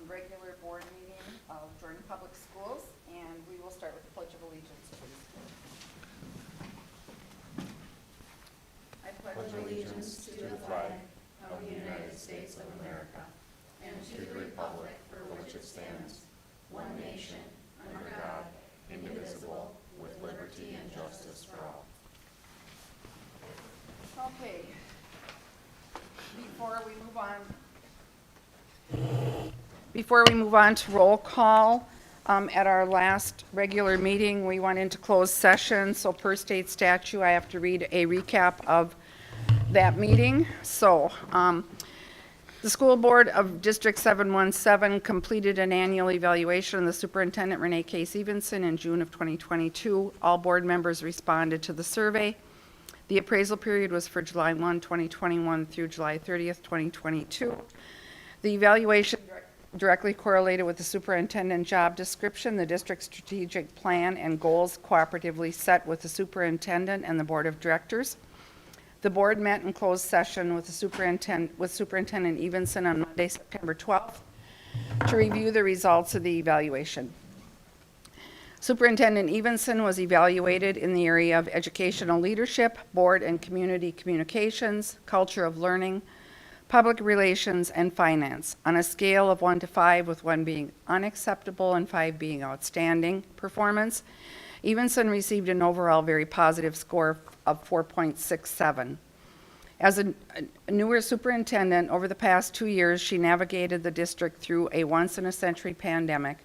regular board meeting of Jordan Public Schools, and we will start with the Pledge of Allegiance, please. I pledge Allegiance to the flag of the United States of America and to the republic for which it stands, one nation, under God, indivisible, with liberty and justice for all. Okay. Before we move on to roll call, at our last regular meeting, we went into closed session, so per state statute, I have to read a recap of that meeting. So, the school board of District 717 completed an annual evaluation of the superintendent, Renee K. Stevenson, in June of 2022. All board members responded to the survey. The appraisal period was for July 1, 2021 through July 30th, 2022. The evaluation directly correlated with the superintendent job description, the district strategic plan, and goals cooperatively set with the superintendent and the board of directors. The board met in closed session with Superintendent Evenson on Monday, September 12th, to review the results of the evaluation. Superintendent Evenson was evaluated in the area of educational leadership, board and community communications, culture of learning, public relations, and finance on a scale of 1 to 5, with 1 being unacceptable and 5 being outstanding performance. Evenson received an overall very positive score of 4.67. As a newer superintendent, over the past 2 years, she navigated the district through a once-in-a-century pandemic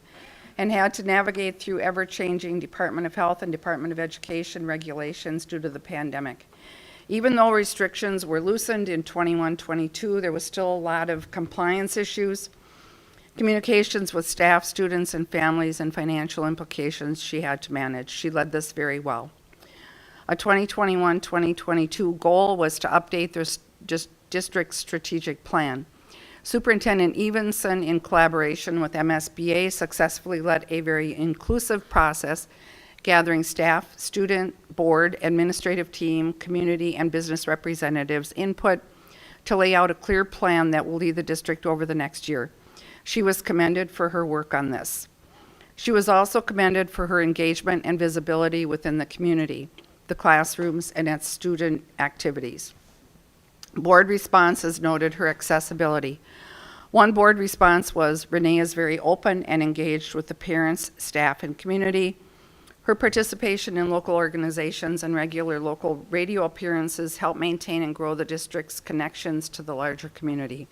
and had to navigate through ever-changing Department of Health and Department of Education regulations due to the pandemic. Even though restrictions were loosened in 21-22, there was still a lot of compliance issues, communications with staff, students, and families, and financial implications she had to manage. She led this very well. A 2021-2022 goal was to update their district strategic plan. Superintendent Evenson, in collaboration with MSBA, successfully led a very inclusive process, gathering staff, student, board, administrative team, community, and business representatives' input to lay out a clear plan that will lead the district over the next year. She was commended for her work on this. She was also commended for her engagement and visibility within the community, the classrooms, and at student activities. Board responses noted her accessibility. One board response was, Renee is very open and engaged with the parents, staff, and community. Her participation in local organizations and regular local radio appearances help maintain and grow the district's connections to the larger community.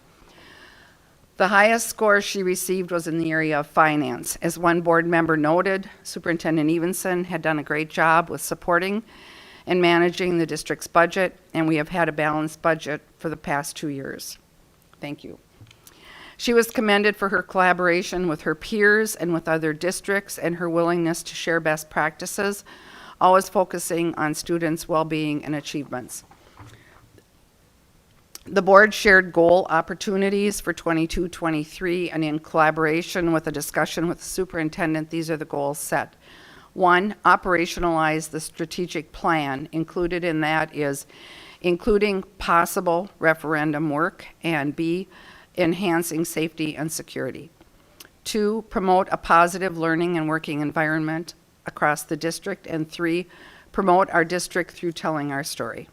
The highest score she received was in the area of finance. As one board member noted, Superintendent Evenson had done a great job with supporting and managing the district's budget, and we have had a balanced budget for the past 2 years. Thank you. She was commended for her collaboration with her peers and with other districts and her willingness to share best practices, always focusing on students' well-being and achievements. The board shared goal opportunities for 22-23, and in collaboration with a discussion with the superintendent, these are the goals set. 1, operationalize the strategic plan. Included in that is including possible referendum work, and B, enhancing safety and security. 2, promote a positive learning and working environment across the district, and 3, promote our district through telling our story.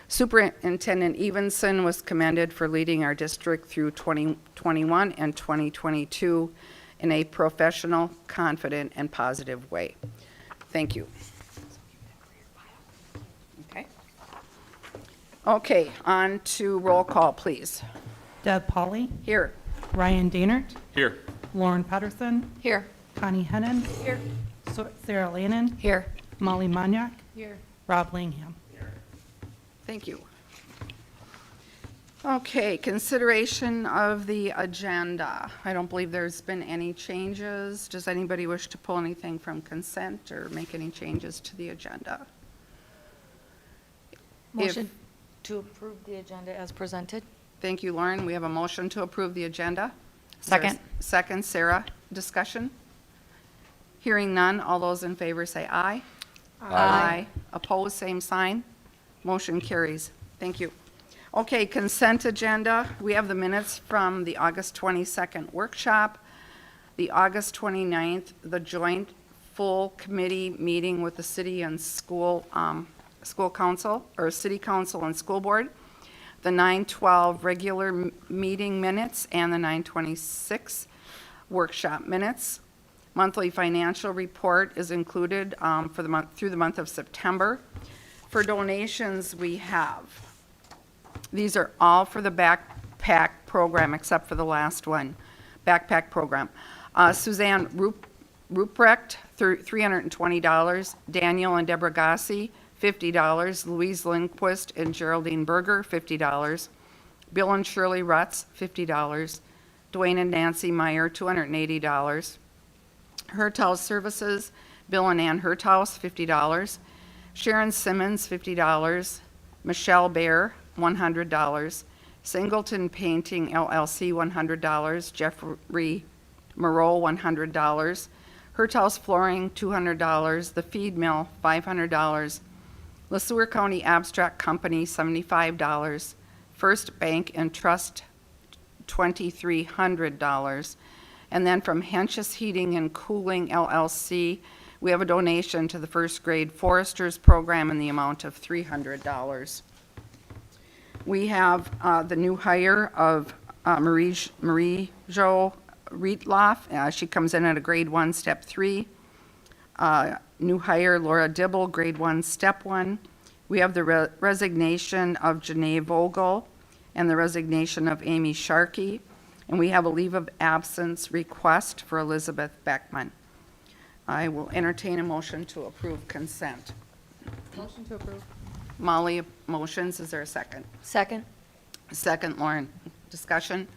Superintendent Evenson was commended for leading our district through 2021 and 2022 in a professional, confident, and positive way. Thank you. Okay, on to roll call, please. Deb Pauley, Here. Ryan Dainert, Here. Lauren Patterson, Here. Connie Hennon, Here. Sarah Lannon, Here. Molly Maniak, Here. Rob Langham. Thank you. Okay, consideration of the agenda. I don't believe there's been any changes. Does anybody wish to pull anything from consent or make any changes to the agenda? Motion to approve the agenda as presented. Thank you, Lauren. We have a motion to approve the agenda. Second. Second, Sarah. Discussion? Hearing none, all those in favor say aye. Aye. Opposed, same sign. Motion carries. Thank you. Okay, consent agenda. We have the minutes from the August 22nd workshop, the August 29th, the joint full committee meeting with the city and school council, or city council and school board, the 9/12 regular meeting minutes, and the 9/26 workshop minutes. Monthly financial report is included for the month, through the month of September. For donations, we have, these are all for the backpack program, except for the last one, backpack program. Suzanne Ruprecht, $320. Daniel and Deborah Gassi, $50. Louise Lindquist and Geraldine Berger, $50. Bill and Shirley Rutz, $50. Dwayne and Nancy Meyer, $280. Herthouse Services, Bill and Ann Herthouse, $50. Sharon Simmons, $50. Michelle Bear, $100. Singleton Painting LLC, $100. Jeffrey Moreau, $100. Herthouse Flooring, $200. The Feed Mill, $500. LeSueur County Abstract Company, $75. First Bank and Trust, $2,300. And then from Henches Heating and Cooling LLC, we have a donation to the first grade foresters program in the amount of $300. We have the new hire of Marie-Jo Rietloff. She comes in at a grade 1, step 3. New hire Laura Dibble, grade 1, step 1. We have the resignation of Janae Vogel and the resignation of Amy Sharkey. And we have a leave of absence request for Elizabeth Beckman. I will entertain a motion to approve consent. Motion to approve. Molly motions, is there a second? Second. Second, Lauren. Discussion?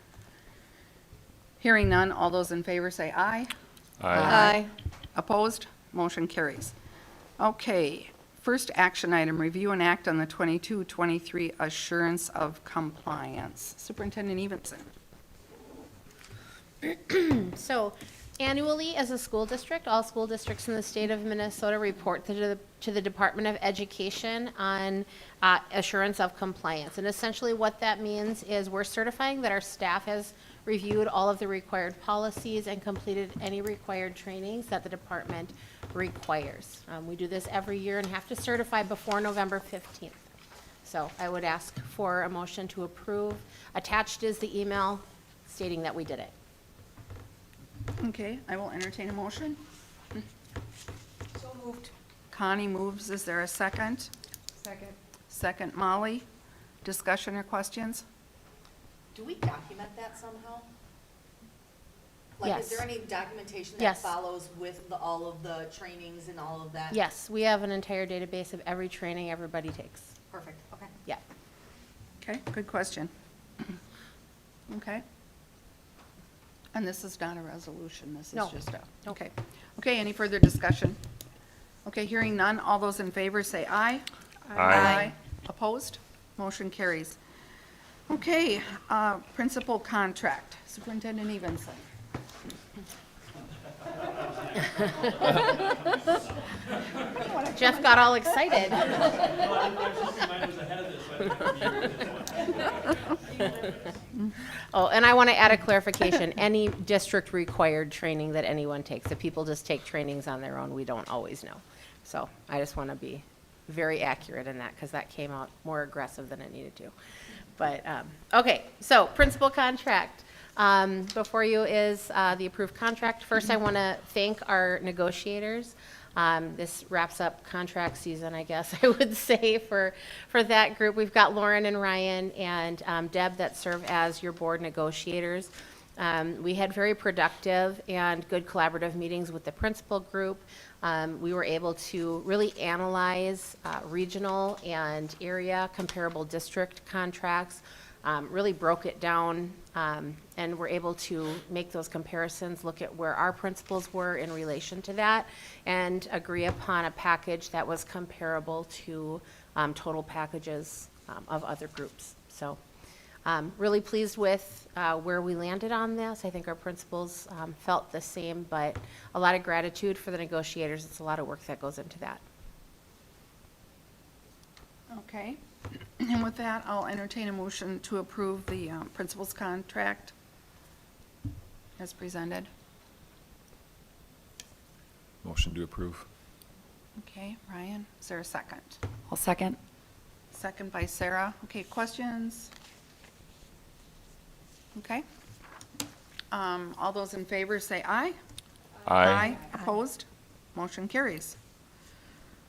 Hearing none, all those in favor say aye. Aye. Opposed? Motion carries. Okay, first action item, review and act on the 22-23 assurance of compliance. Superintendent Evenson. So annually, as a school district, all school districts in the state of Minnesota report to the Department of Education on assurance of compliance. And essentially what that means is we're certifying that our staff has reviewed all of the required policies and completed any required trainings that the department requires. We do this every year and have to certify before November 15th. So I would ask for a motion to approve. Attached is the email stating that we did it. Okay, I will entertain a motion. So moved. Connie moves, is there a second? Second. Second, Molly. Discussion or questions? Do we document that somehow? Like, Yes. is there any documentation that Yes. follows with all of the trainings and all of that? Yes, we have an entire database of every training everybody takes. Perfect, okay. Yeah. Okay, good question. Okay. And this is not a resolution, this is No. just a, Nope. okay. Okay, any further discussion? Okay, hearing none, all those in favor say aye. Aye. Opposed? Motion carries. Okay, principal contract, Superintendent Evenson. Jeff got all excited. Oh, and I want to add a clarification. Any district-required training that anyone takes, if people just take trainings on their own, we don't always know. So I just want to be very accurate in that because that came out more aggressive than it needed to. But, okay, so principal contract. Before you is the approved contract. First, I want to thank our negotiators. This wraps up contract season, I guess I would say, for that group. We've got Lauren and Ryan and Deb that serve as your board negotiators. We had very productive and good collaborative meetings with the principal group. We were able to really analyze regional and area comparable district contracts, really broke it down, and were able to make those comparisons, look at where our principals were in relation to that, and agree upon a package that was comparable to total packages of other groups. So really pleased with where we landed on this. I think our principals felt the same, but a lot of gratitude for the negotiators. It's a lot of work that goes into that. Okay, And with that, I'll entertain a motion to approve the principal's contract as presented. Motion to approve. Okay, Ryan, is there a second? I'll second. Second by Sarah. Okay, questions? Okay. All those in favor say aye. Opposed? Motion carries.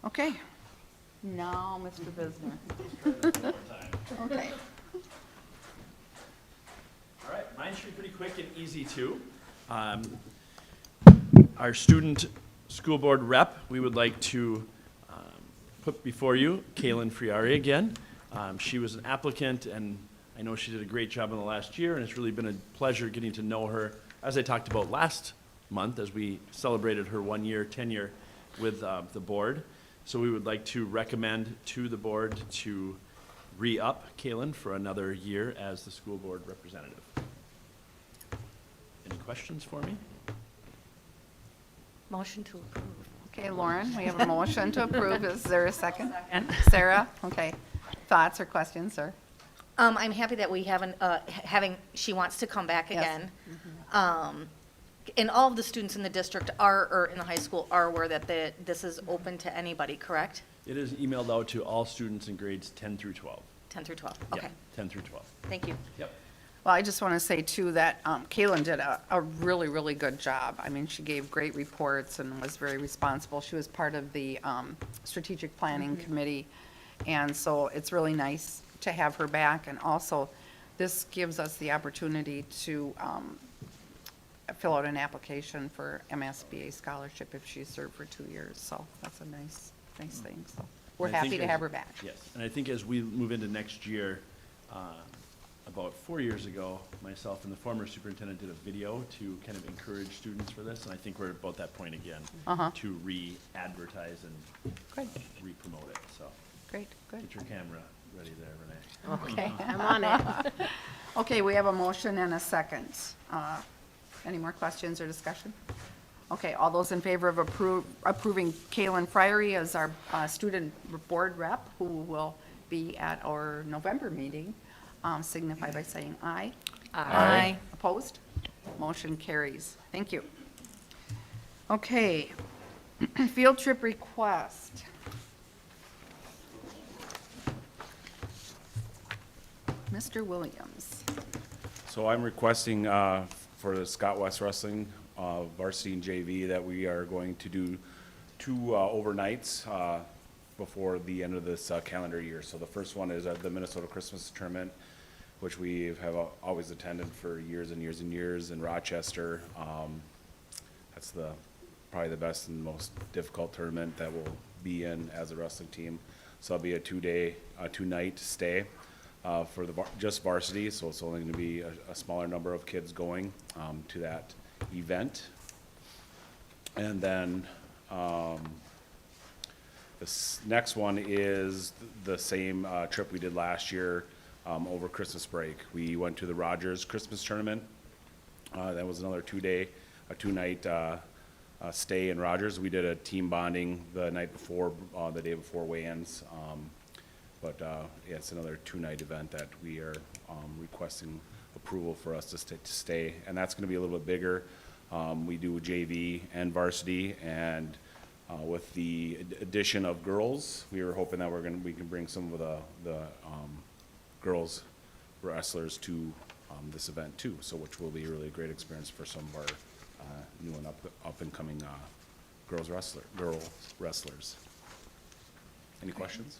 Okay. Now, Mr. Bisner. Okay. All right, mine should be pretty quick and easy too. Our student school board rep, we would like to put before you Kaylin Friari again. She was an applicant, and I know she did a great job in the last year, and it's really been a pleasure getting to know her, as I talked about last month, as we celebrated her 1-year tenure with the board. So we would like to recommend to the board to re-up Kaylin for another year as the school board representative. Any questions for me? Motion to approve. Okay, Lauren, we have a motion to approve. Is there a second? Sarah? Okay. Thoughts or questions, sir? I'm happy that we haven't, she wants to come back Yes. again. And all of the students in the district are, or in the high school, are aware that this is open to anybody, correct? It is emailed out to all students in grades 10 through 12. 10 through 12, Yeah, okay, 10 through 12. thank you. Yep. Well, I just want to say too that Kaylin did a really, really good job. I mean, she gave great reports and was very responsible. She was part of the strategic planning committee. And so it's really nice to have her back. And also, this gives us the opportunity to fill out an application for MSBA scholarship if she served for 2 years. So that's a nice thing. So we're And I think happy to as- have her back. Yes, and I think as we move into next year, about 4 years ago, myself and the former superintendent did a video to kind of encourage students for this, and I think we're about that point again, to re-advertise and Good, re-promote it, so great, good. get your camera ready there, Renee. Okay. I'm on it. Okay, we have a motion and a second. Any more questions or discussion? Okay, all those in favor of approving Kaylin Friary as our student board rep, who will be at our November meeting, signify by saying aye. Aye. Opposed? Motion carries. Thank you. Okay, field trip request. Mr. Williams. So I'm requesting for the Scott West Wrestling varsity and JV that we are going to do 2 overnights before the end of this calendar year. So the first one is the Minnesota Christmas Tournament, which we have always attended for years and years and years in Rochester. That's probably the best and most difficult tournament that we'll be in as a wrestling team. So it'll be a 2-night stay. For just varsity, so it's only going to be a smaller number of kids going to that event. And then this next one is the same trip we did last year over Christmas break. We went to the Rogers Christmas Tournament. That was another 2-night stay in Rogers. We did a team bonding the night before, the day before weigh-ins. But yeah, it's another 2-night event that we are requesting approval for us to stay, and that's going to be a little bit bigger. We do JV and varsity, and with the addition of girls, we were hoping that we can bring some of the girls wrestlers to this event too. So which will be a really great experience for some of our new and up and coming girl wrestlers. Any questions?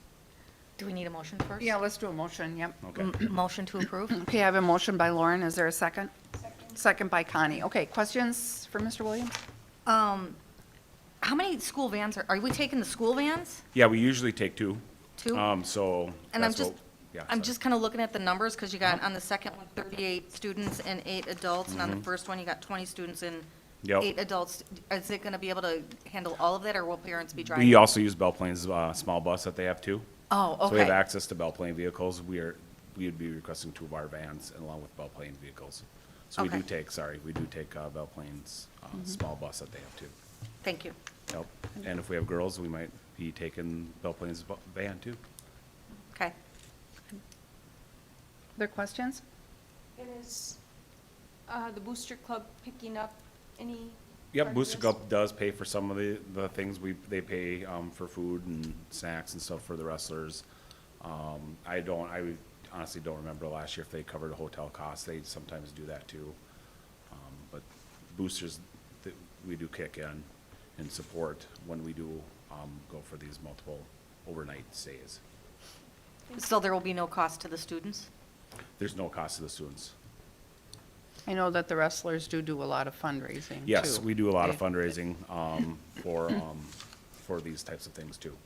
Do we need a motion first? Yeah, let's do a motion, yep. Okay. Motion to approve? Okay, I have a motion by Lauren. Is there a second? Second by Connie. Okay, questions for Mr. Williams? How many school vans are we taking the school vans? Yeah, we usually take 2. 2? So. And that's what- yeah, I'm sorry. just kind of looking at the numbers, because you got on the second one, 38 students and 8 adults, and on the first one, you got 20 students and Yep. 8 adults. Is it going to be able to handle all of that, or will parents be driving? We also use Belle Plains' small bus that they have too. Oh, So we have okay. access to Belle Plaine vehicles. We would be requesting 2 of our vans along with Belle Plaine vehicles. So we do Okay. take Belle Plaine's small bus that they have too. Thank you. Yep. And if we have girls, we might be taking Belle Plaine's van too. Okay. Other questions? And is the Booster Club picking up any? part Yep, of Booster this? Club does pay for some of the things they pay, for food and snacks and stuff for the wrestlers. I honestly don't remember last year if they covered hotel costs. They sometimes do that too. But boosters, we do kick in and support when we do, go for these multiple overnight stays. So there will be no cost to the students? There's no cost to the students. I know that the wrestlers do a lot of fundraising, Yes, too. we do a lot of They- fundraising, for these types of things too.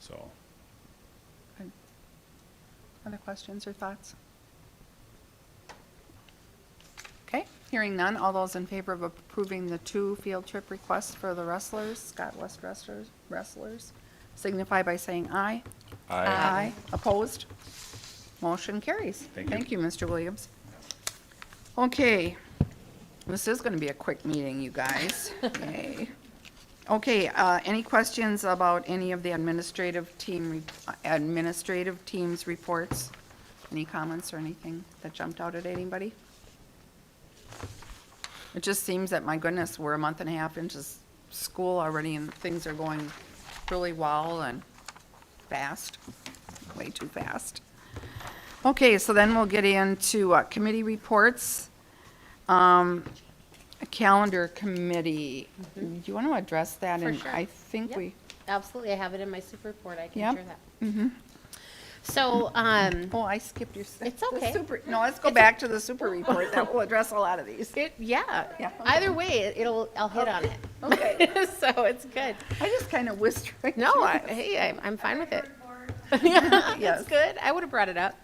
So, Other questions or thoughts? Okay, hearing none, all those in favor of approving the 2 field trip requests for the wrestlers, Scott West wrestlers, signify by saying aye. Aye. Opposed? Motion carries. Thank you. Thank you, Mr. Williams. Okay, this is gonna be a quick meeting, you guys. Yay. Okay, any questions about any of the administrative team's reports? Any comments or anything that jumped out at anybody? It just seems that, my goodness, we're a month and a half into school already and things are going really well and fast, way too fast. Okay, so then we'll get into committee reports. A calendar committee. Do you want to address that? For And sure. I think Yep. we, Absolutely, I have it in my super report, I can Yep. share that. So, oh, I skipped your. It's the okay. No, let's go back to the super report. That will address a lot of these. yeah, Yeah, either way, I'll hit on it. Okay. So it's good. I just kind of whisked right No, through hey, I'm fine with it. Yes. That's good. I would have brought it up.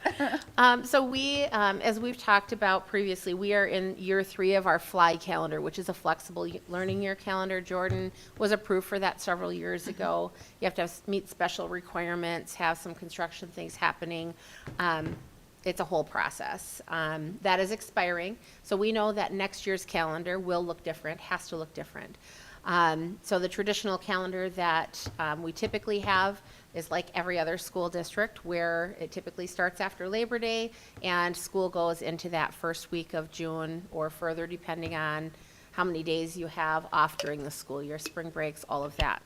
So we, as we've talked about previously, we are in year 3 of our FLY calendar, which is a flexible learning year calendar. Jordan was approved for that several years ago. You have to meet special requirements, have some construction things happening. It's a whole process. That is expiring. So we know that next year's calendar will look different, has to look different. So the traditional calendar that we typically have is like every other school district, where it typically starts after Labor Day and school goes into that first week of June or further, depending on how many days you have off during the school year, spring breaks, all of that.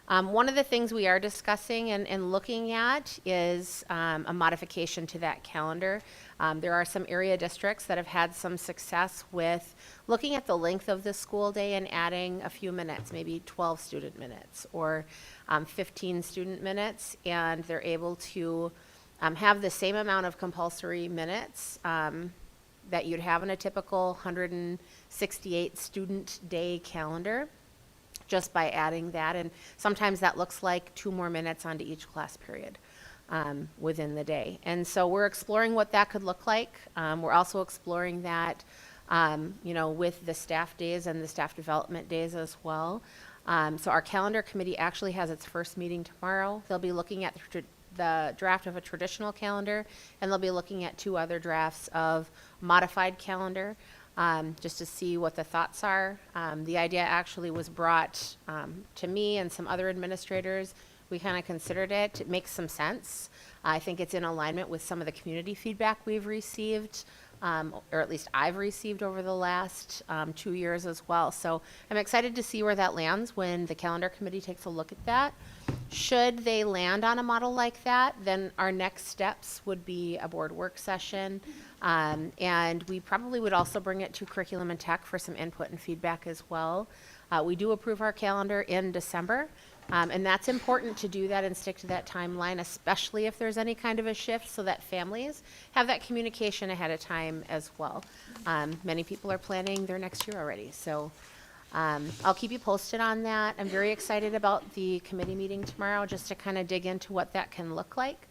One of the things we are discussing and looking at is a modification to that calendar. There are some area districts that have had some success with looking at the length of the school day and adding a few minutes, maybe 12 student minutes or 15 student minutes, and they're able to have the same amount of compulsory minutes that you'd have in a typical 168 student day calendar, just by adding that. And sometimes that looks like 2 more minutes onto each class period within the day. And so we're exploring what that could look like. We're also exploring that, with the staff days and the staff development days as well. So our calendar committee actually has its first meeting tomorrow. They'll be looking at the draft of a traditional calendar, and they'll be looking at 2 other drafts of modified calendar. Just to see what the thoughts are. The idea actually was brought to me and some other administrators. We kind of considered it. It makes some sense. I think it's in alignment with some of the community feedback we've received, or at least I've received over the last 2 years as well. So I'm excited to see where that lands when the calendar committee takes a look at that. Should they land on a model like that, then our next steps would be a board work session. And we probably would also bring it to curriculum and tech for some input and feedback as well. We do approve our calendar in December. And that's important to do that and stick to that timeline, especially if there's any kind of a shift, so that families have that communication ahead of time as well. Many people are planning their next year already, so I'll keep you posted on that. I'm very excited about the committee meeting tomorrow, just to kind of dig into what that can look like.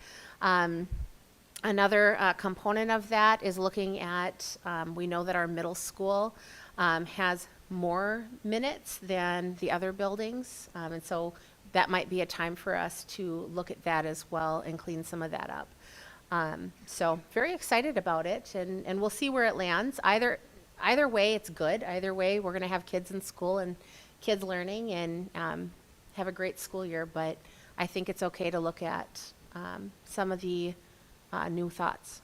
Another component of that is looking at, we know that our middle school has more minutes than the other buildings. And so that might be a time for us to look at that as well and clean some of that up. So very excited about it, and we'll see where it lands. Either way, it's good. Either way, we're going to have kids in school and kids learning and have a great school year. But I think it's okay to look at some of the new thoughts.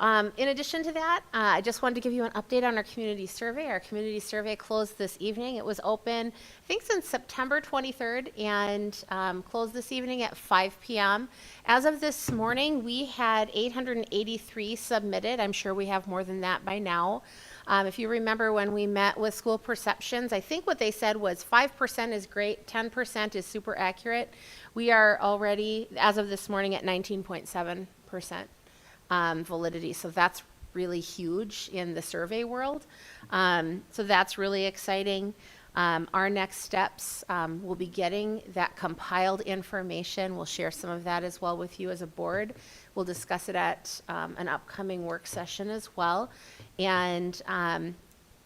In addition to that, I just wanted to give you an update on our community survey. Our community survey closed this evening. It was open, I think, since September 23rd and closed this evening at 5 p.m. As of this morning, we had 883 submitted. I'm sure we have more than that by now. If you remember when we met with school perceptions, I think what they said was 5% is great, 10% is super accurate. We are already, as of this morning, at 19.7%. Validity. So that's really huge in the survey world. So that's really exciting. Our next steps, we'll be getting that compiled information. We'll share some of that as well with you as a board. We'll discuss it at an upcoming work session as well. And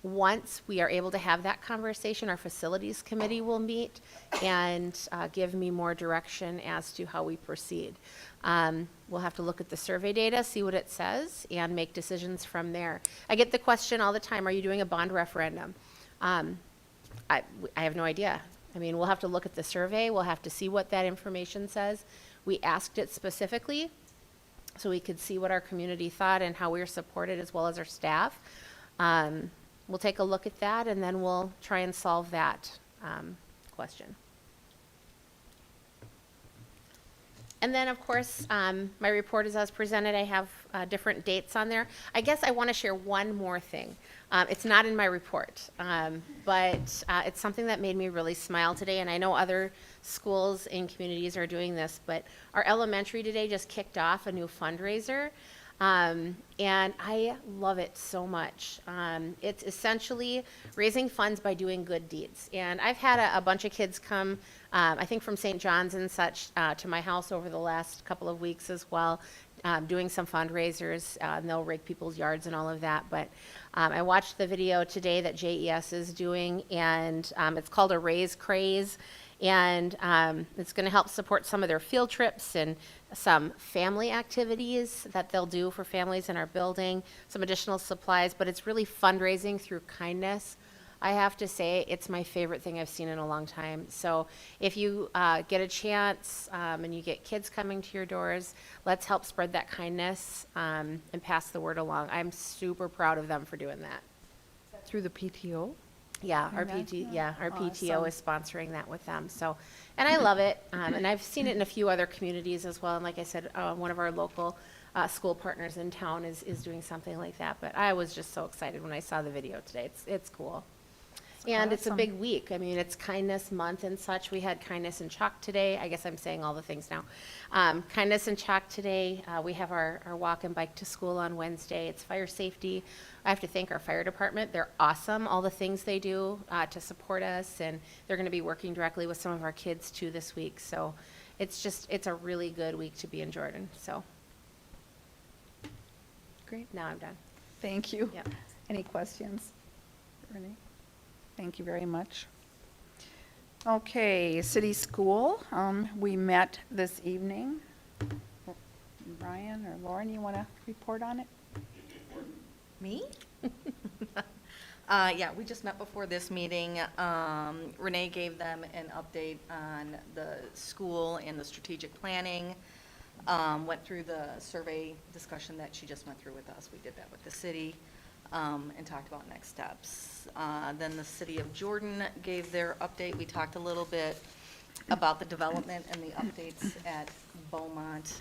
once we are able to have that conversation, our facilities committee will meet and give me more direction as to how we proceed. We'll have to look at the survey data, see what it says, and make decisions from there. I get the question all the time, are you doing a bond referendum? I have no idea. I mean, we'll have to look at the survey. We'll have to see what that information says. We asked it specifically so we could see what our community thought and how we were supported as well as our staff. We'll take a look at that, and then we'll try and solve that question. And then, of course, my report is as presented. I have different dates on there. I guess I want to share one more thing. It's not in my report, but it's something that made me really smile today, and I know other schools and communities are doing this, but our elementary today just kicked off a new fundraiser. And I love it so much. It's essentially raising funds by doing good deeds. And I've had a bunch of kids come, I think from St. John's and such, to my house over the last couple of weeks as well, doing some fundraisers, and they'll rake people's yards and all of that. But I watched the video today that JES is doing, and it's called a Raise Craze. And it's going to help support some of their field trips and some family activities that they'll do for families in our building, some additional supplies, but it's really fundraising through kindness. I have to say, it's my favorite thing I've seen in a long time. So if you get a chance and you get kids coming to your doors, let's help spread that kindness and pass the word along. I'm super proud of them for doing that. Through the PTO? Yeah, our Amen. our PTO Awesome. is sponsoring that with them. So, and I love it. And I've seen it in a few other communities as well. And like I said, one of our local school partners in town is doing something like that. But I was just so excited when I saw the video today. It's cool. And it's a big week. I mean, it's Kindness Month and such. We had Kindness and Chalk today. I guess I'm saying all the things now. Kindness and Chalk today. We have our walk and bike to school on Wednesday. It's fire safety. I have to thank our fire department. They're awesome, all the things they do to support us. And they're going to be working directly with some of our kids too this week. So it's a really good week to be in Jordan. So great. Now I'm done. Thank you. Yeah. Any questions? Renee? Thank you very much. Okay, city school, we met this evening. Brian or Lauren, you want to report on it? Me? Yeah, we just met before this meeting. Renee gave them an update on the school and the strategic planning. Went through the survey discussion that she just went through with us. We did that with the city, and talked about next steps. Then the city of Jordan gave their update. We talked a little bit about the development and the updates at Beaumont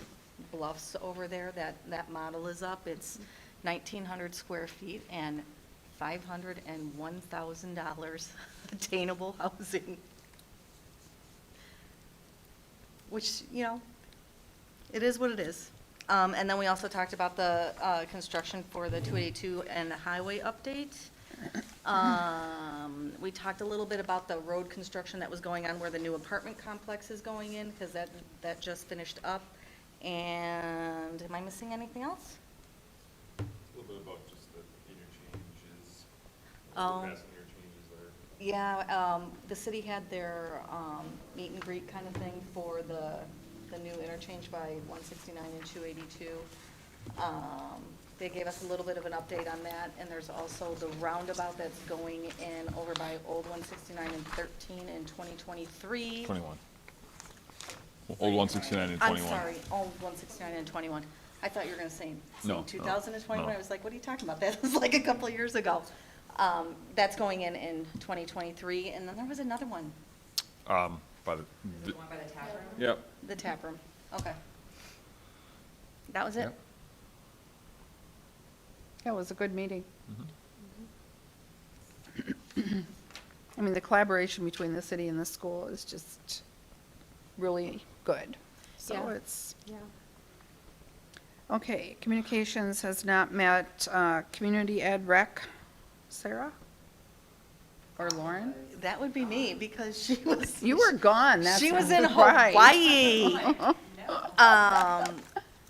Bluffs over there. That model is up. It's 1,900 square feet and $501,000 attainable housing. Which, it is what it is. And then we also talked about the construction for the 282 and the highway update. We talked a little bit about the road construction that was going on where the new apartment complex is going in, because that just finished up. And am I missing anything else? A little bit about just the interchanges, Oh. the passenger changes there. Yeah, the city had their meet and greet kind of thing for the new interchange by 169 and 282. They gave us a little bit of an update on that, and there's also the roundabout that's going in over by Old 169 and 13 in 2023. 21. Old 169 and 21. I'm sorry, Old 169 and 21. I thought you were gonna say No, no, 2021. no. I was like, what are you talking about? That was like a couple of years ago. That's going in 2023, and then there was another one, By the, yep. the tap room. Okay. That was it? Yep. Yeah, it was a good meeting. I mean, the collaboration between the city and the school is just really good. So Yeah. it's, okay, communications has not met, community ed rec, Sarah? Or Lauren? That would be me, because she was. You were gone, that's She was in right. Hawaii.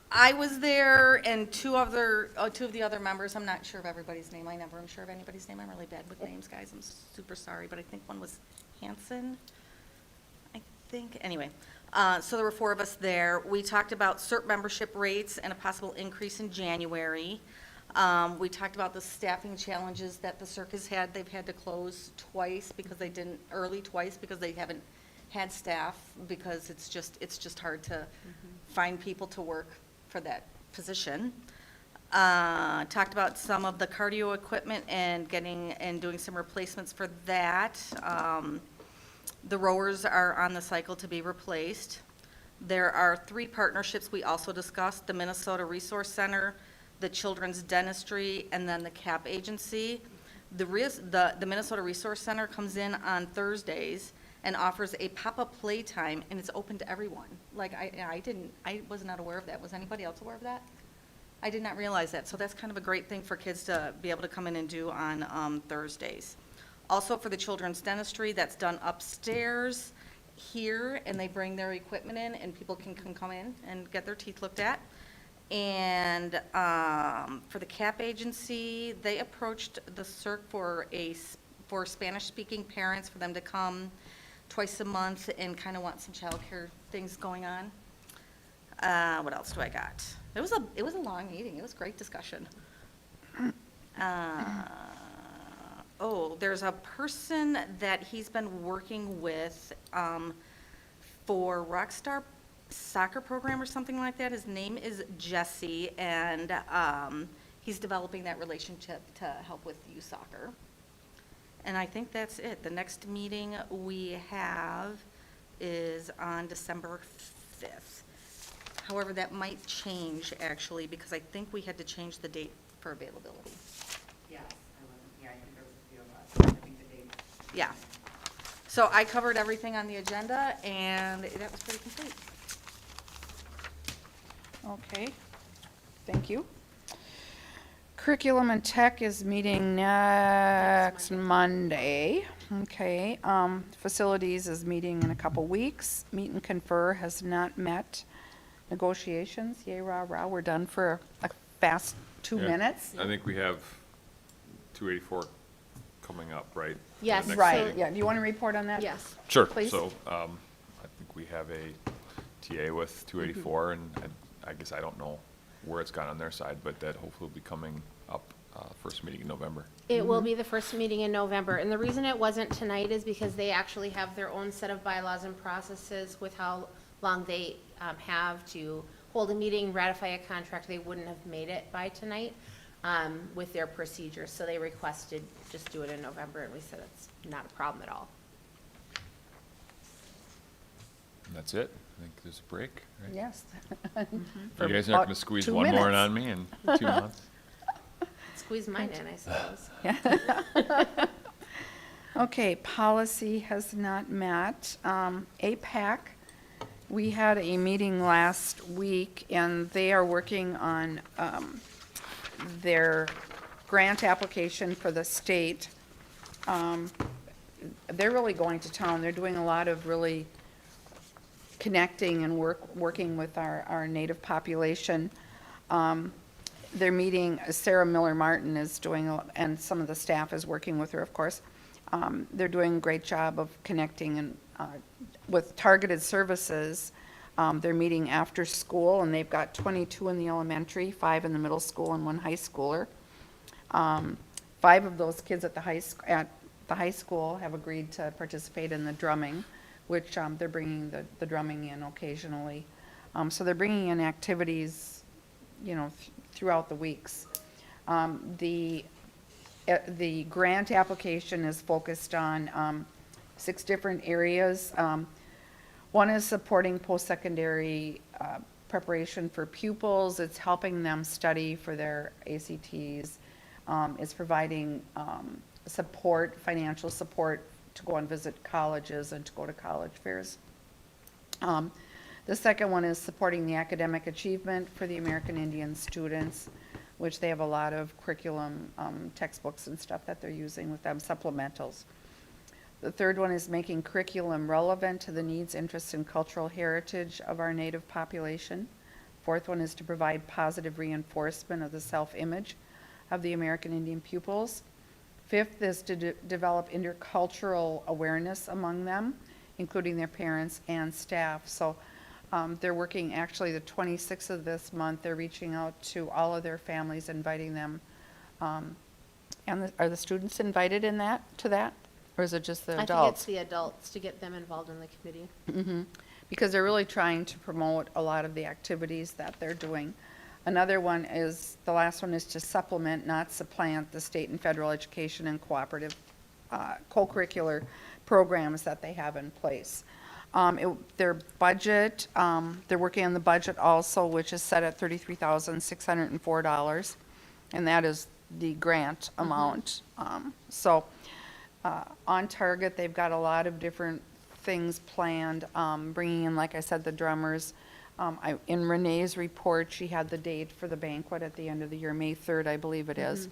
I was there, and two of the other members, I'm not sure of everybody's name. I never am sure of anybody's name. I'm really bad with names, guys. I'm super sorry, but I think one was Hanson. I think, anyway. So there were 4 of us there. We talked about CERT membership rates and a possible increase in January. We talked about the staffing challenges that the CERC has had. They've had to close twice because they didn't, twice because they haven't had staff, because it's just hard to find people to work for that position. Talked about some of the cardio equipment and doing some replacements for that. The rowers are on the cycle to be replaced. There are 3 partnerships we also discussed: the Minnesota Resource Center, the Children's Dentistry, and then the CAP agency. The Minnesota Resource Center comes in on Thursdays and offers a pop-up playtime, and it's open to everyone. Like, I was not aware of that. Was anybody else aware of that? I did not realize that. So that's kind of a great thing for kids to be able to come in and do on Thursdays. Also, for the Children's Dentistry, that's done upstairs here, and they bring their equipment in, and people can come in and get their teeth looked at. And for the CAP agency, they approached the CERC for Spanish-speaking parents, for them to come twice a month and kind of want some childcare things going on. What else do I got? It was a long meeting. It was great discussion. There's a person that he's been working with for Rockstar soccer program or something like that. His name is Jesse, and he's developing that relationship to help with youth soccer. And I think that's it. The next meeting we have is on December 5th. However, that might change, actually, because I think we had to change the date for availability. Yes, I think there was a few of us, I think the date. Yeah. So I covered everything on the agenda, and that was pretty complete. Okay, thank you. Curriculum and Tech is meeting next Monday. Okay, Facilities is meeting in a couple weeks. Meet and Confer has not met. Negotiations, yay, rah, rah, we're done for a fast 2 Yeah. minutes. I think we have 284 coming up, right? Yes. Next Right, meeting. yeah, do you want to report on that? Yes. Sure. Please. So, I think we have a TA with 284, and I guess I don't know where it's gone on their side, but that hopefully will be coming up, first meeting in November. It will be the first meeting in November, and the reason it wasn't tonight is because they actually have their own set of bylaws and processes with how long they have to hold a meeting, ratify a contract. They wouldn't have made it by tonight with their procedures, so they requested just do it in November, and we said it's not a problem at all. And that's it. I think there's a break, right? Yes. You guys aren't going to squeeze 2 one more in minutes. on me in 2 months? Squeeze mine in, I suppose. Okay, policy has not met. APAC, we had a meeting last week, and they are working on their grant application for the state. They're really going to town. They're doing a lot of really connecting and working with our native population. They're meeting, Sarah Miller Martin is doing, and some of the staff is working with her, of course. They're doing a great job of connecting and with targeted services. They're meeting after school, and they've got 22 in the elementary, 5 in the middle school, and 1 high schooler. 5 of those kids at the high school have agreed to participate in the drumming, which they're bringing the drumming in occasionally. So they're bringing in activities throughout the weeks. The grant application is focused on 6 different areas. One is supporting post-secondary preparation for pupils. It's helping them study for their ACTs. It's providing support, financial support to go and visit colleges and to go to college fairs. The second one is supporting the academic achievement for the American Indian students, which they have a lot of curriculum, textbooks and stuff that they're using with them, supplementals. The third one is making curriculum relevant to the needs, interests, and cultural heritage of our Native population. Fourth one is to provide positive reinforcement of the self-image of the American Indian pupils. Fifth is to develop intercultural awareness among them, including their parents and staff. So they're working actually the 26th of this month. They're reaching out to all of their families, inviting them. Are the students invited in to that? Or is it just the I think it's adults? the adults to get them involved in the committee. Because they're really trying to promote a lot of the activities that they're doing. Another one is, the last one is to supplement, not supplant, the state and federal education and cooperative co-curricular programs that they have in place. Their budget, they're working on the budget also, which is set at $33,604, and that is the grant amount. On target, they've got a lot of different things planned, bringing in, like I said, the drummers. In Renee's report, she had the date for the banquet at the end of the year, May 3rd, I believe it is.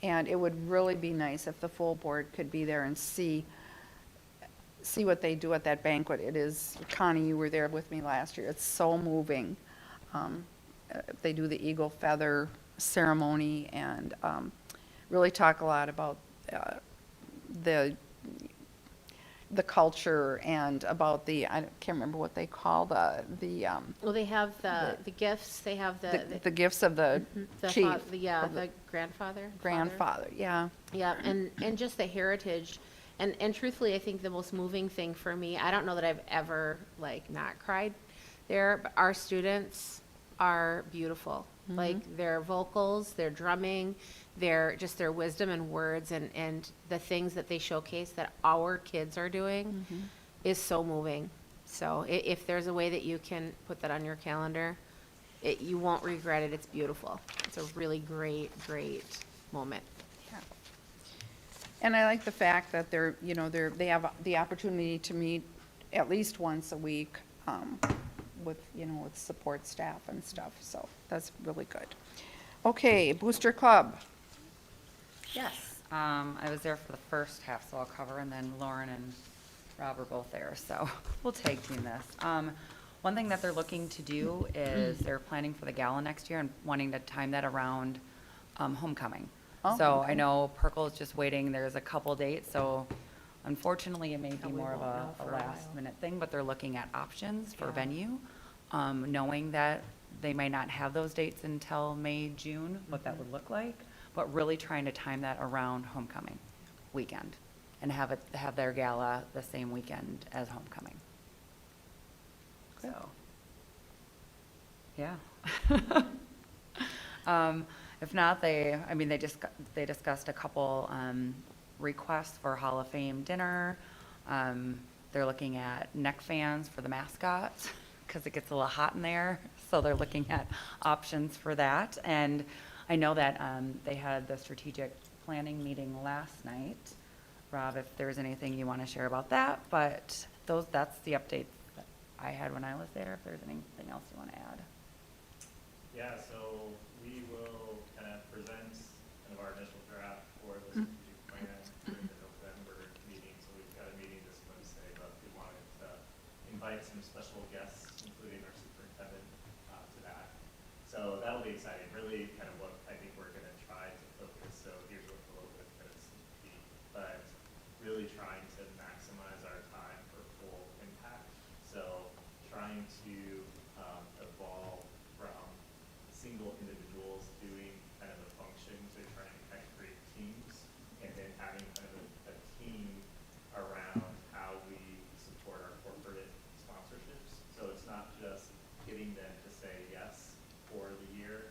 And it would really be nice if the full board could be there and see what they do at that banquet. It is, Connie, you were there with me last year. It's so moving. They do the eagle feather ceremony and really talk a lot about the culture and about I can't remember what they call Well, they have the gifts, they have the gifts of the chief. the grandfather. Grandfather, yeah. Yeah, and just the heritage. And truthfully, I think the most moving thing for me, I don't know that I've ever not cried there, but our students are beautiful. Like their vocals, their drumming, their wisdom and words and the things that they showcase that our kids are doing is so moving. So if there's a way that you can put that on your calendar, you won't regret it. It's beautiful. It's a really great, great moment. Yeah. And I like the fact that they have the opportunity to meet at least once a week with support staff and stuff. So that's really good. Okay, Booster Club. Yes, I was there for the first half, so I'll cover, and then Lauren and Rob are both there, so we'll tag team this. One thing that they're looking to do is they're planning for the gala next year and wanting to time that around homecoming. Oh, So okay. I know Perkle is just waiting, there's a couple dates, so unfortunately, it may be we more of won't know a for a while. last minute thing, but they're looking at options for Yeah. venue, knowing that they may not have those dates until May, June, what that would look like, but really trying to time that around homecoming weekend and have their gala the same weekend as homecoming. Good. So, yeah. If not, they discussed a couple requests for Hall of Fame dinner. They're looking at neck fans for the mascots because it gets a little hot in there. So they're looking at options for that. And I know that they had the strategic planning meeting last night. Rob, if there's anything you want to share about that, but that's the update that I had when I was there. If there's anything else you want to add. Yeah, so we will kind of present kind of our initial draft for the strategic plan during the November meeting. So we've got a meeting this Wednesday, but we wanted to invite some special guests, including our superintendent, to that. So that'll be exciting. Really kind of what I think we're going to try to focus. So here's what a little bit of a sneak peek, but really trying to maximize our time for full impact. So trying to evolve from single individuals doing kind of a function to trying to kind of create teams, and then having kind of a team around how we support our corporate sponsorships. So it's not just getting them to say yes for the year,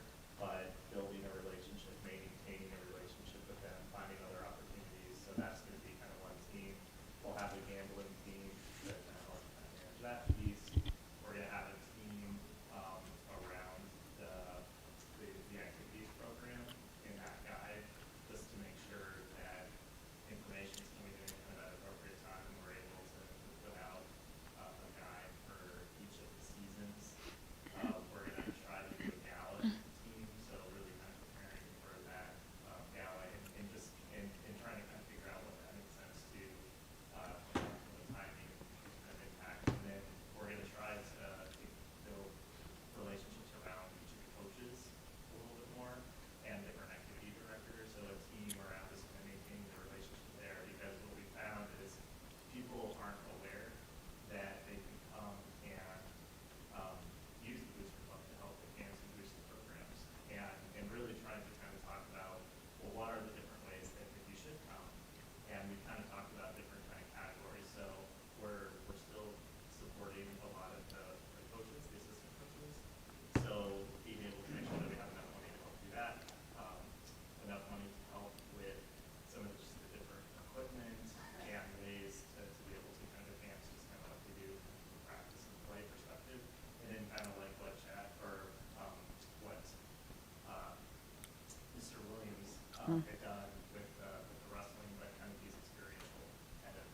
They've done with the wrestling, but kind of these experiential kind of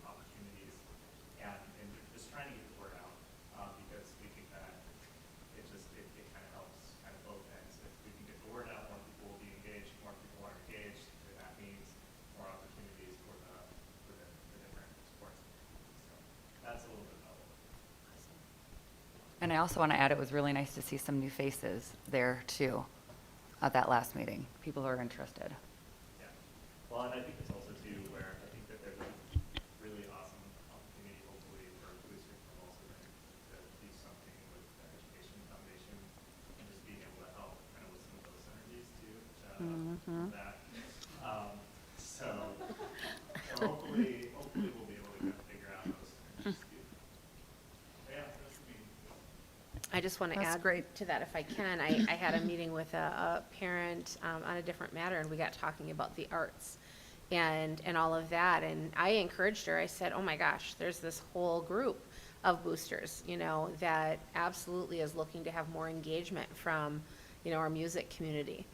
opportunities, and just trying to get the word out, because we think that it kind of helps kind of both ends. If we can get the word out, more people will be engaged, more people are engaged, and that means more opportunities for the different sports. So that's a little bit about what we're doing. And I also want to add, it was really nice to see some new faces there too at that last meeting, people who are interested. Yeah. Well, and I think it's also too where I think that there's a really awesome opportunity, hopefully, for Booster Club also to do something with the Education Foundation and just being able to help kind of with some of those synergies too. Shout out to that. So hopefully we'll be able to kind of figure out those synergies too. But yeah, that's the meeting. I just want to That's add great. to that if I can. I had a meeting with a parent on a different matter, and we got talking about the arts and all of that. And I encouraged her. I said, oh my gosh, there's this whole group of boosters, that absolutely is looking to have more engagement from, our music community.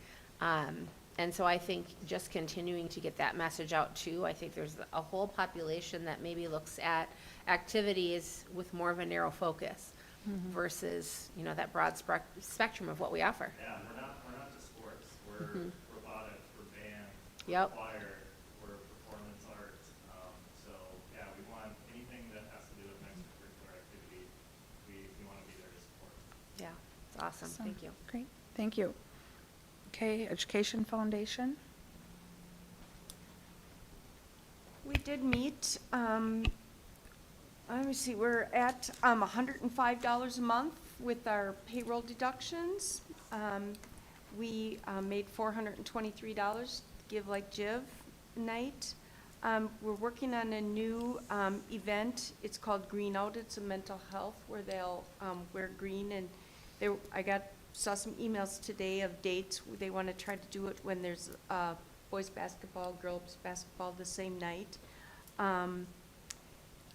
And so I think just continuing to get that message out too. I think there's a whole population that maybe looks at activities with more of a narrow focus versus, that broad spectrum of what we offer. Yeah, we're not just sports. We're robotics, we're band, Yep. we're choir, we're performance arts. So yeah, we want anything that has to do with an extracurricular activity. We want to be there to support. Yeah, it's awesome. Thank you. Great, thank you. Okay, Education Foundation. We did meet, let me see, we're at $105 a month with our payroll deductions. We made $423 Give Like Jiv night. We're working on a new event. It's called Green Out. It's a mental health where they'll wear green, and saw some emails today of dates. They want to try to do it when there's boys basketball, girls basketball the same night.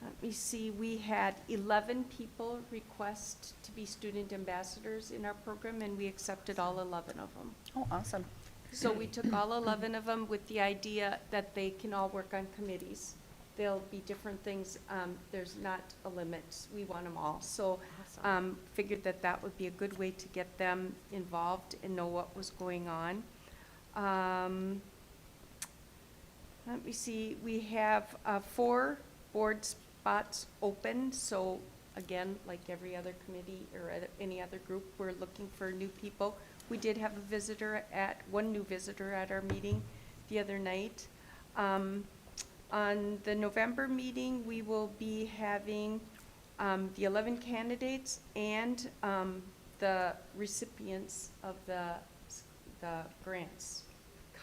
Let me see, we had 11 people request to be student ambassadors in our program, and we accepted all 11 of them. Oh, awesome. So we took all 11 of them with the idea that they can all work on committees. There'll be different things. There's not a limit. We want them all. So figured that would be a good way to get them involved and know what was going on. Let me see, we have 4 board spots open. So again, like every other committee or any other group, we're looking for new people. We did have one new visitor at our meeting the other night. On the November meeting, we will be having the 11 candidates and the recipients of the grants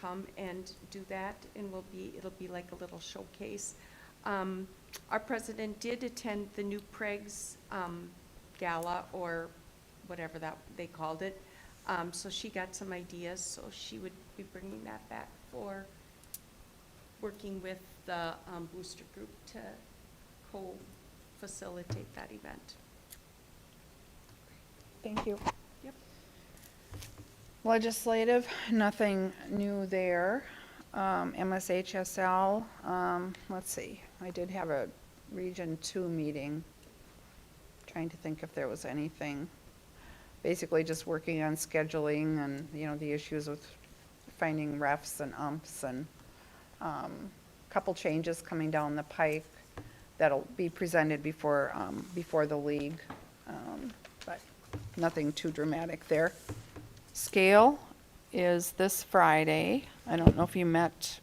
come and do that, and it'll be like a little showcase. Our president did attend the New Prague's gala, or whatever that they called it. So she got some ideas, so she would be bringing that back for working with the booster group to co-facilitate that event. Thank you. Yep. Legislative, nothing new there. MSHSL, let's see, I did have a Region 2 meeting. Trying to think if there was anything. Basically just working on scheduling and, the issues with finding refs and umps, and couple changes coming down the pike that'll be presented before the league, but nothing too dramatic there. Scale is this Friday. I don't know if you met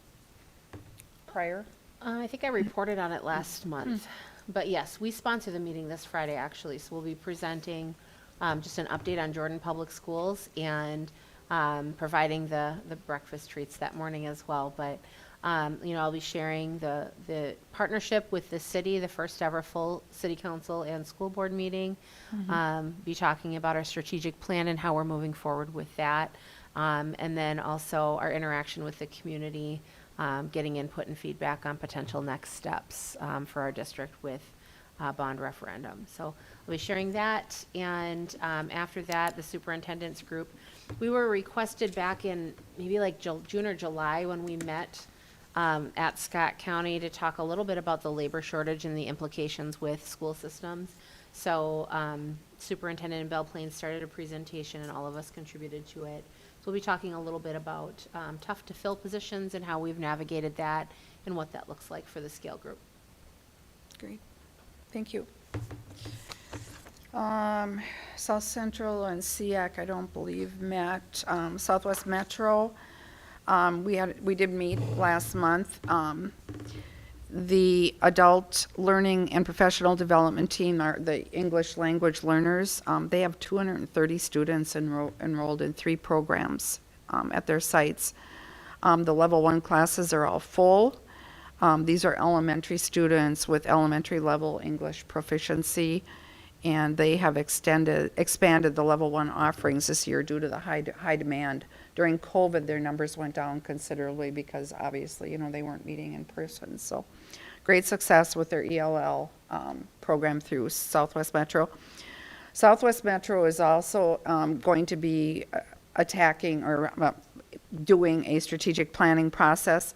prior. I think I reported on it last month. But yes, we sponsor the meeting this Friday, actually. So we'll be presenting just an update on Jordan Public Schools and providing the breakfast treats that morning as well. But, I'll be sharing the partnership with the city, the first ever full city council and school board meeting. Be talking about our strategic plan and how we're moving forward with that. And then also our interaction with the community, getting input and feedback on potential next steps for our district with bond referendum. So we'll be sharing that, and after that, the superintendent's group. We were requested back in maybe like June or July when we met at Scott County to talk a little bit about the labor shortage and the implications with school systems. So Superintendent in Belle Plaine started a presentation and all of us contributed to it. So we'll be talking a little bit about tough to fill positions and how we've navigated that and what that looks like for the scale group. Great, thank you. South Central and SEAC, I don't believe met. Southwest Metro, we did meet last month. The adult learning and professional development team are the English language learners. They have 230 students enrolled in 3 programs at their sites. The level 1 classes are all full. These are elementary students with elementary level English proficiency, and they have expanded the level 1 offerings this year due to the high demand. During COVID, their numbers went down considerably because obviously, they weren't meeting in person. So great success with their ELL program through Southwest Metro. Southwest Metro is also going to be attacking or doing a strategic planning process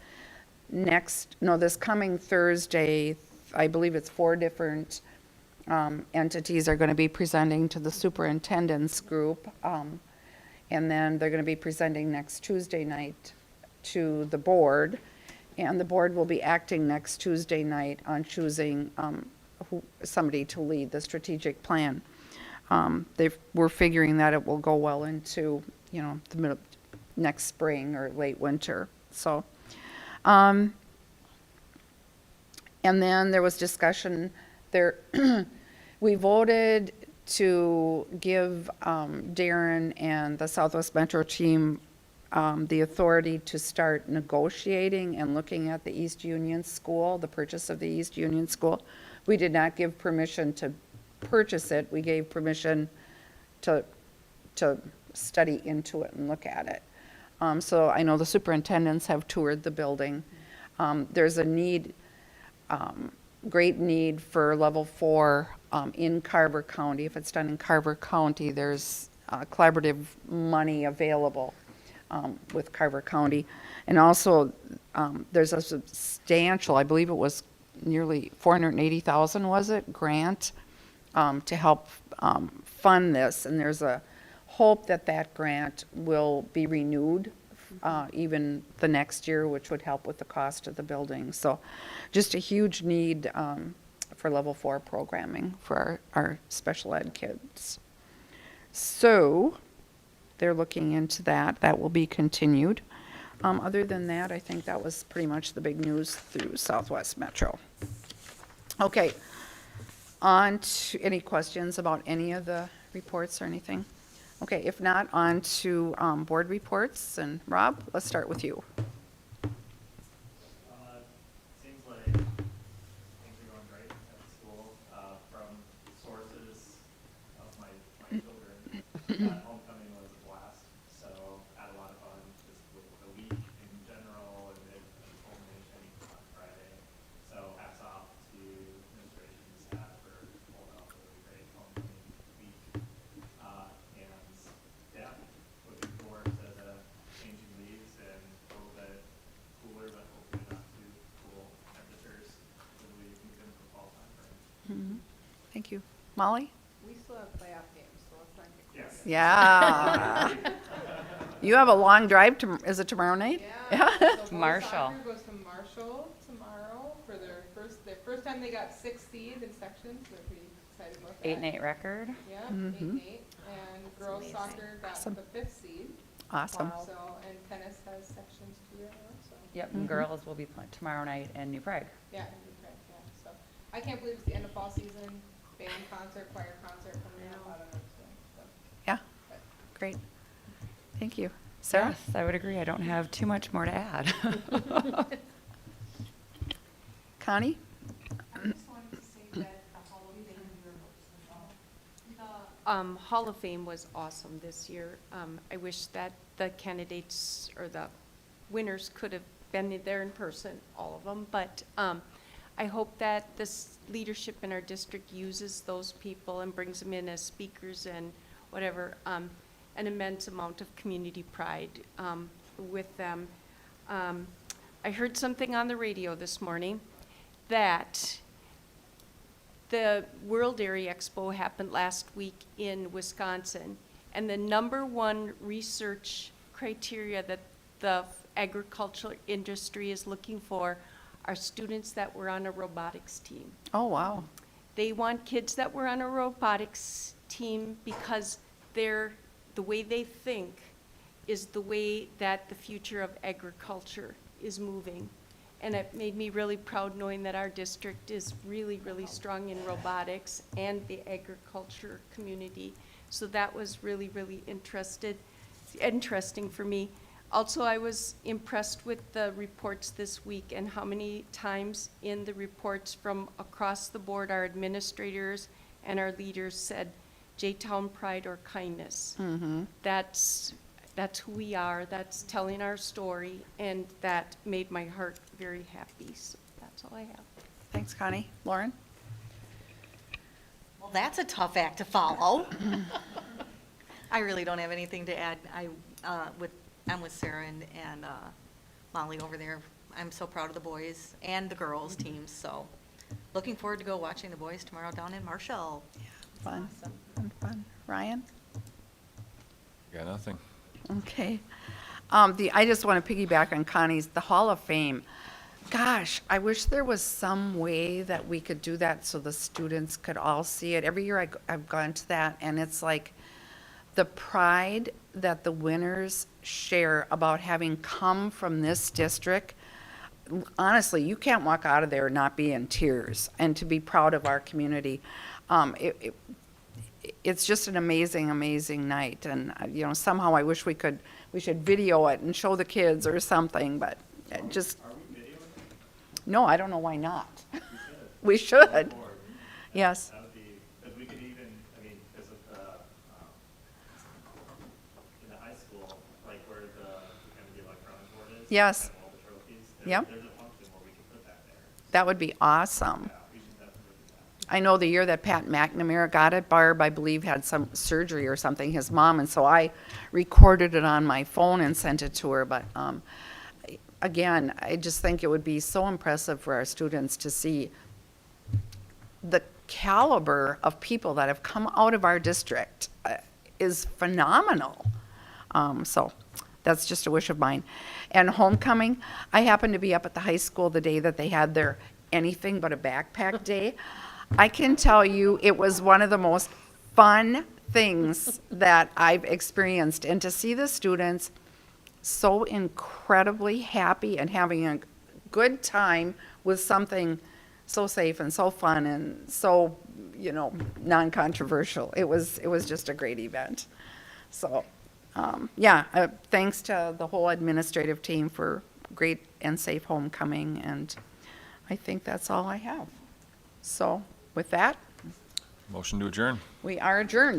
this coming Thursday. I believe it's 4 different entities are going to be presenting to the superintendent's group, and then they're going to be presenting next Tuesday night to the board, and the board will be acting next Tuesday night on choosing somebody to lead the strategic plan. We're figuring that it will go well into the middle next spring or late winter. So, and then there was discussion there. We voted to give Darren and the Southwest Metro team the authority to start negotiating and looking at the East Union School, the purchase of the East Union School. We did not give permission to purchase it. We gave permission to study into it and look at it. So I know the superintendents have toured the building. There's a need, great need for level 4 in Carver County. If it's done in Carver County, there's collaborative money available with Carver County. And also, there's a substantial, I believe it was nearly 480,000, was it, grant to help fund this. And there's a hope that that grant will be renewed even the next year, which would help with the cost of the building. So just a huge need for level 4 programming for our special ed kids. So they're looking into that. That will be continued. Other than that, I think that was pretty much the big news through Southwest Metro. Okay, on to any questions about any of the reports or anything? Okay, if not, on to board reports. And Rob, let's start with you. Seems like things are going great at school. From sources of my children, homecoming was a blast. So had a lot of fun just with the week in general and the culmination on Friday. So hats off to administration and staff for pulling off a really great homecoming week. And yeah, looking forward to the changing leaves and a little bit cooler, but hopefully not too cool temperatures as we move into the fall time frame. Thank you. Molly? We still have playoff games, so let's not get Yes. Yeah. You have a long drive is it tomorrow night? Yeah. So boys Marshall. soccer goes to Marshall tomorrow for their first time they got 6 seed in sections. They're pretty excited about that. 8-8 record. Yeah, 8-8. And girls soccer got Awesome. the 5th seed. Awesome. So, and tennis has sections too, I know, so. Yep, and girls will be playing tomorrow night in New Prague. Yeah, and you can, yeah, so. I can't believe it's the end of fall season, band concert, choir concert coming up, I don't know, so. Yeah, great. Thank you. Sarah? Yes, I would agree. I don't have too much more to add. Connie? Hall of Fame was awesome this year. I wish that the candidates or the winners could have been there in person, all of them, but I hope that this leadership in our district uses those people and brings them in as speakers and whatever, an immense amount of community pride with them. I heard something on the radio this morning that the World Area Expo happened last week in Wisconsin, and the number one research criteria that the agricultural industry is looking for are students that were on a robotics team. Oh, wow. They want kids that were on a robotics team because the way they think is the way that the future of agriculture is moving. And it made me really proud knowing that our district is really, really strong in robotics and the agriculture community. So that was really, really interesting for me. Also, I was impressed with the reports this week and how many times in the reports from across the board, our administrators and our leaders said, J-Town pride or kindness. That's who we are, that's telling our story, and that made my heart very happy. So that's all I have. Thanks, Connie. Lauren? Well, that's a tough act to follow. I really don't have anything to add. I'm with Sarah and Molly over there. I'm so proud of the boys and the girls teams, so looking forward to go watching the boys tomorrow down in Marshall. Fun. Fun. Ryan? Got nothing. Okay. I just want to piggyback on Connie's, the Hall of Fame. Gosh, I wish there was some way that we could do that so the students could all see it. Every year I've gone to that, and it's like the pride that the winners share about having come from this district. Honestly, you can't walk out of there and not be in tears, and to be proud of our community. It's just an amazing, amazing night, and somehow I wish we should video it and show the kids or something, but it just. Are we videoing? No, I don't know why not. We should. Yes. That would be, because we could even, because of the, in the high school, like where the electronic board is. Yes. And all the trophies. Yep. There's a function where we can put that there. That would be awesome. Yeah, we should definitely do that. I know the year that Pat McNamara got it, Barb, I believe, had some surgery or something, his mom, and so I recorded it on my phone and sent it to her. But again, I just think it would be so impressive for our students to see the caliber of people that have come out of our district is phenomenal. So that's just a wish of mine. And homecoming, I happened to be up at the high school the day that they had their anything but a backpack day. I can tell you it was one of the most fun things that I've experienced. And to see the students so incredibly happy and having a good time with something so safe and so fun and so, non-controversial. It was just a great event. So, thanks to the whole administrative team for great and safe homecoming, and I think that's all I have. So, with that, Motion to adjourn. we are adjourned.